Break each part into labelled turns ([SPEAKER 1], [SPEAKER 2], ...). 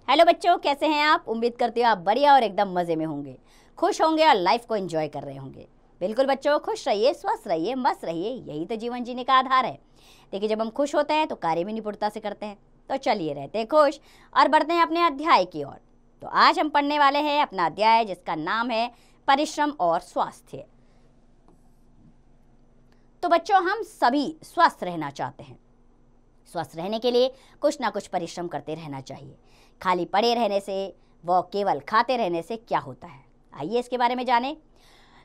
[SPEAKER 1] Hello बच्चों, कैसे हैं आप? उम्मीद करती हूँ आप बढ़िया और एकदम मज़े में होंगे, खुश होंगे और लाइफ को एंजॉय कर रहे होंगे। बिल्कुल बच्चों, खुश रहिए, स्वस्थ रहिए, मस्त रहिए, यही तो जीवन जीने का आधार है। देखिए, जब हम खुश होते हैं तो कार्य भी निपुणता से करते हैं। तो चलिए, रहते हैं खुश और बढ़ते हैं अपने अध्याय की ओर। तो आज हम पढ़ने वाले हैं अपना अध्याय जिसका नाम है परिश्रम और स्वास्थ्य। तो बच्चों, हम सभी स्वस्थ रहना चाहते हैं। स्वस्थ रहने के लिए कुछ ना कुछ परिश्रम करते रहना चाहिए। खाली पड़े रहने से व केवल खाते रहने से क्या होता है, आइए इसके बारे में जानें।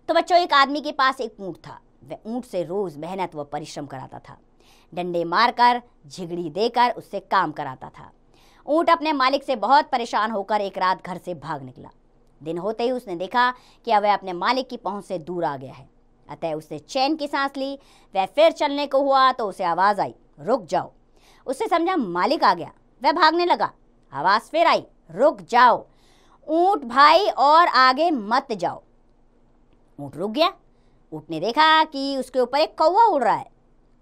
[SPEAKER 1] तो बच्चों, एक आदमी के पास एक ऊंट था। वह ऊंट से रोज मेहनत व परिश्रम कराता था। डंडे मारकर, झिगड़ी देकर उससे काम कराता था। ऊंट अपने मालिक से बहुत परेशान होकर एक रात घर से भाग निकला। दिन होते ही उसने देखा कि अब वह अपने मालिक की पहुंच से दूर आ गया है। अतः उसने चैन की सांस ली। वह फिर चलने को हुआ तो उसे आवाज आई, रुक जाओ। उससे समझा मालिक आ गया। वह भागने लगा। आवाज फिर आई, रुक जाओ ऊंट भाई, और आगे मत जाओ। ऊंट रुक गया। ऊंट ने देखा कि उसके ऊपर एक कौवा उड़ रहा है।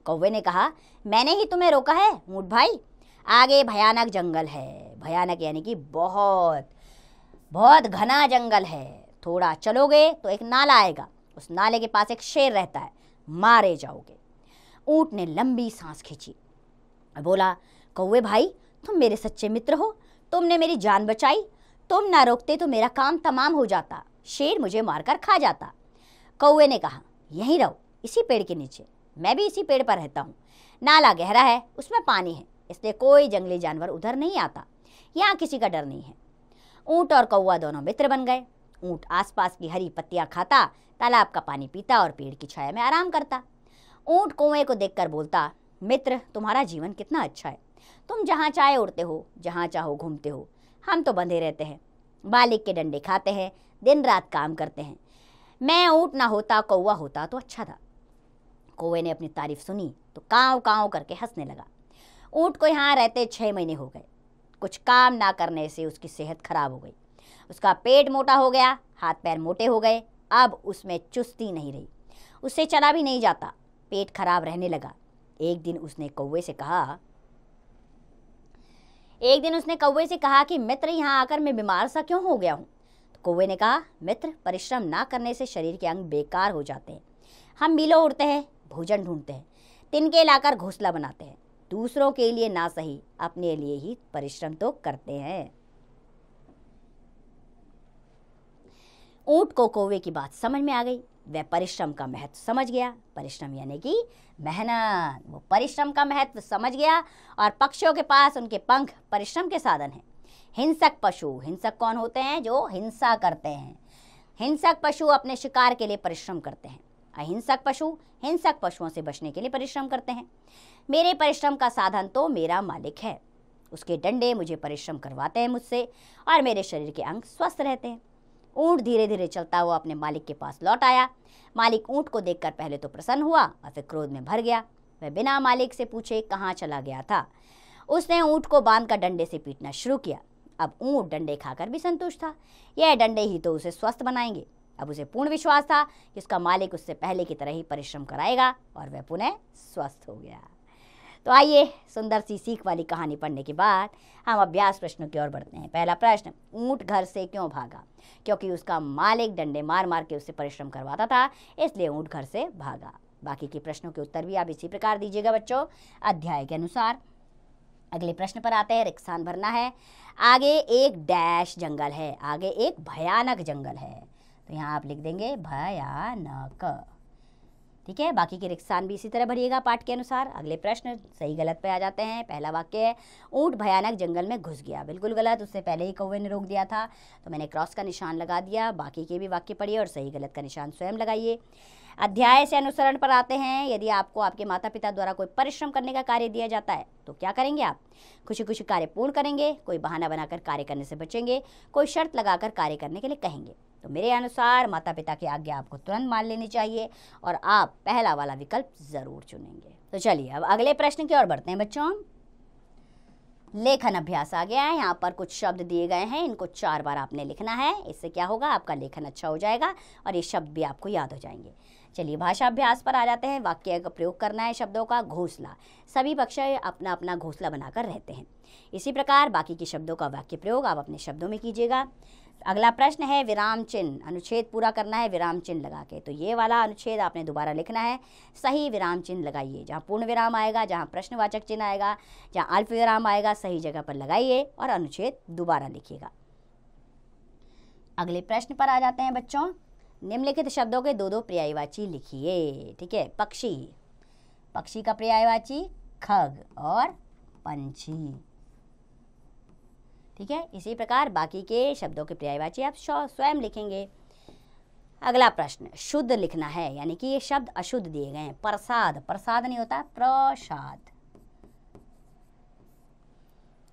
[SPEAKER 1] कौवे ने कहा, मैंने ही तुम्हें रोका है ऊंट भाई, आगे भयानक जंगल है। भयानक यानी कि बहुत बहुत घना जंगल है। थोड़ा चलोगे तो एक नाला आएगा, उस नाले के पास एक शेर रहता है, मारे जाओगे। ऊंट ने लंबी सांस खींची और बोला, कौवे भाई, तुम मेरे सच्चे मित्र हो, तुमने मेरी जान बचाई। तुम ना रोकते तो मेरा काम तमाम हो जाता, शेर मुझे मारकर खा जाता। कौवे ने कहा, यहीं रहो, इसी पेड़ के नीचे, मैं भी इसी पेड़ पर रहता हूँ। नाला गहरा है, उसमें पानी है, इसलिए कोई जंगली जानवर उधर नहीं आता, यहाँ किसी का डर नहीं है। ऊंट और कौवा दोनों मित्र बन गए। ऊंट आसपास की हरी पत्तियां खाता, तालाब का पानी पीता और पेड़ की छाया में आराम करता। ऊंट कौवे को देखकर बोलता, मित्र, तुम्हारा जीवन कितना अच्छा है। तुम जहाँ चाहे उड़ते हो, जहाँ चाहो घूमते हो। हम तो बंधे रहते हैं, मालिक के डंडे खाते हैं, दिन रात काम करते हैं। मैं ऊंट ना होता, कौवा होता तो अच्छा था। कौवे ने अपनी तारीफ सुनी तो काँव काँव करके हंसने लगा। ऊंट को यहाँ रहते 6 महीने हो गए। कुछ काम ना करने से उसकी सेहत खराब हो गई। उसका पेट मोटा हो गया, हाथ पैर मोटे हो गए। अब उसमें चुस्ती नहीं रही, उससे चला भी नहीं जाता। पेट खराब रहने लगा। एक दिन उसने कौवे से कहा कि मित्र, यहाँ आकर मैं बीमार सा क्यों हो गया हूँ। तो कौवे ने कहा, मित्र, परिश्रम ना करने से शरीर के अंग बेकार हो जाते हैं। हम मीलों उड़ते हैं, भोजन ढूंढते हैं, तिनके लाकर घोंसला बनाते हैं। दूसरों के लिए ना सही, अपने लिए ही परिश्रम तो करते हैं। ऊंट को कौवे की बात समझ में आ गई। वह परिश्रम का महत्व समझ गया। परिश्रम यानी कि मेहनत, वो परिश्रम का महत्व समझ गया। और पक्षियों के पास उनके पंख परिश्रम के साधन हैं। हिंसक पशु, हिंसक कौन होते हैं? जो हिंसा करते हैं। हिंसक पशु अपने शिकार के लिए परिश्रम करते हैं। अहिंसक पशु हिंसक पशुओं से बचने के लिए परिश्रम करते हैं। मेरे परिश्रम का साधन तो मेरा मालिक है। उसके डंडे मुझे परिश्रम करवाते हैं मुझसे, और मेरे शरीर के अंग स्वस्थ रहते हैं। ऊंट धीरे धीरे चलता हुआ अपने मालिक के पास लौट आया। मालिक ऊंट को देखकर पहले तो प्रसन्न हुआ और फिर क्रोध में भर गया। वह बिना मालिक से पूछे कहाँ चला गया था। उसने ऊंट को बांधकर डंडे से पीटना शुरू किया। अब ऊंट डंडे खाकर भी संतुष्ट था। यह डंडे ही तो उसे स्वस्थ बनाएंगे। अब उसे पूर्ण विश्वास था कि उसका मालिक उससे पहले की तरह ही परिश्रम कराएगा, और वह पुनः स्वस्थ हो गया। तो आइए, सुंदर सी सीख वाली कहानी पढ़ने के बाद हम अभ्यास प्रश्नों की ओर बढ़ते हैं। पहला प्रश्न, ऊंट घर से क्यों भागा? क्योंकि उसका मालिक डंडे मार मार के उससे परिश्रम करवाता था, इसलिए ऊंट घर से भागा। बाकी के प्रश्नों के उत्तर भी आप इसी प्रकार दीजिएगा बच्चों, अध्याय के अनुसार। अगले प्रश्न पर आते हैं। रिक्सान भरना है। आगे एक डैश जंगल है, आगे एक भयानक जंगल है। तो यहाँ आप लिख देंगे भयानक। ठीक है, बाकी के रिक्सान भी इसी तरह भरिएगा पाठ के अनुसार। अगले प्रश्न सही गलत पे आ जाते हैं। पहला वाक्य है, ऊंट भयानक जंगल में घुस गया। बिल्कुल गलत, उससे पहले ही कौवे ने रोक दिया था, तो मैंने क्रॉस का निशान लगा दिया। बाकी के भी वाक्य पढ़िए और सही गलत का निशान स्वयं लगाइए। अध्याय से अनुसरण पर आते हैं। यदि आपको आपके माता पिता द्वारा कोई परिश्रम करने का कार्य दिया जाता है तो क्या करेंगे आप? खुशी खुशी कार्य पूर्ण करेंगे, कोई बहाना बनाकर कार्य करने से बचेंगे, कोई शर्त लगाकर कार्य करने के लिए कहेंगे। तो मेरे अनुसार माता पिता की आज्ञा आपको तुरंत मान लेनी चाहिए और आप पहला वाला विकल्प जरूर चुनेंगे। तो चलिए अब अगले प्रश्न की ओर बढ़ते हैं बच्चों। लेखन अभ्यास आ गया है। यहाँ पर कुछ शब्द दिए गए हैं, इनको 4 बार आपने लिखना है। इससे क्या होगा, आपका लेखन अच्छा हो जाएगा और ये शब्द भी आपको याद हो जाएंगे। चलिए भाषा अभ्यास पर आ जाते हैं। वाक्य का प्रयोग करना है शब्दों का। घोंसला, सभी पक्षी अपना अपना घोंसला बनाकर रहते हैं। इसी प्रकार बाकी के शब्दों का वाक्य प्रयोग आप अपने शब्दों में कीजिएगा। अगला प्रश्न है विराम चिन्ह, अनुच्छेद पूरा करना है विराम चिन्ह लगा के। तो ये वाला अनुच्छेद आपने दोबारा लिखना है, सही विराम चिन्ह लगाइए। जहाँ पूर्ण विराम आएगा, जहाँ प्रश्नवाचक चिन्ह आएगा, जहाँ अल्प विराम आएगा, सही जगह पर लगाइए और अनुच्छेद दोबारा लिखिएगा। अगले प्रश्न पर आ जाते हैं बच्चों। निम्नलिखित शब्दों के दो दो पर्यायवाची लिखिए। ठीक है, पक्षी, पक्षी का पर्यायवाची खग और पंछी। ठीक है, इसी प्रकार बाकी के शब्दों के पर्यायवाची आप स्वयं लिखेंगे। अगला प्रश्न, शुद्ध लिखना है, यानी कि ये शब्द अशुद्ध दिए गए हैं। प्रसाद, प्रसाद नहीं होता, प्रसाद।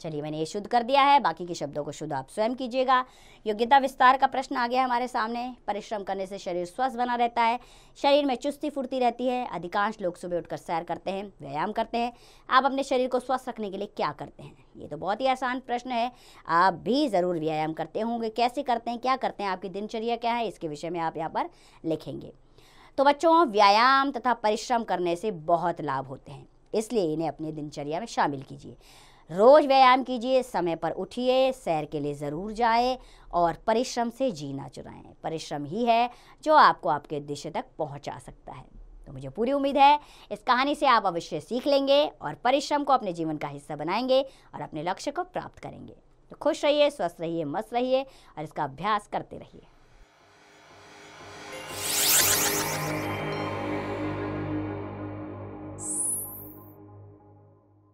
[SPEAKER 1] चलिए मैंने ये शुद्ध कर दिया है, बाकी के शब्दों को शुद्ध आप स्वयं कीजिएगा। योग्यता विस्तार का प्रश्न आ गया हमारे सामने। परिश्रम करने से शरीर स्वस्थ बना रहता है, शरीर में चुस्ती फुर्ती रहती है। अधिकांश लोग सुबह उठकर सैर करते हैं, व्यायाम करते हैं। आप अपने शरीर को स्वस्थ रखने के लिए क्या करते हैं? ये तो बहुत ही आसान प्रश्न है। आप भी ज़रूर व्यायाम करते होंगे, कैसे करते हैं, क्या करते हैं, आपकी दिनचर्या क्या है, इसके विषय में आप यहाँ पर लिखेंगे। तो बच्चों, व्यायाम तथा परिश्रम करने से बहुत लाभ होते हैं, इसलिए इन्हें अपनी दिनचर्या में शामिल कीजिए। रोज व्यायाम कीजिए, समय पर उठिए, सैर के लिए ज़रूर जाएं और परिश्रम से जीना चुराएं। परिश्रम ही है जो आपको आपके उद्देश्य तक पहुंचा सकता है। तो मुझे पूरी उम्मीद है इस कहानी से आप अवश्य सीख लेंगे और परिश्रम को अपने जीवन का हिस्सा बनाएंगे और अपने लक्ष्य को प्राप्त करेंगे। तो खुश रहिए, स्वस्थ रहिए, मस्त रहिए और इसका अभ्यास करते रहिए।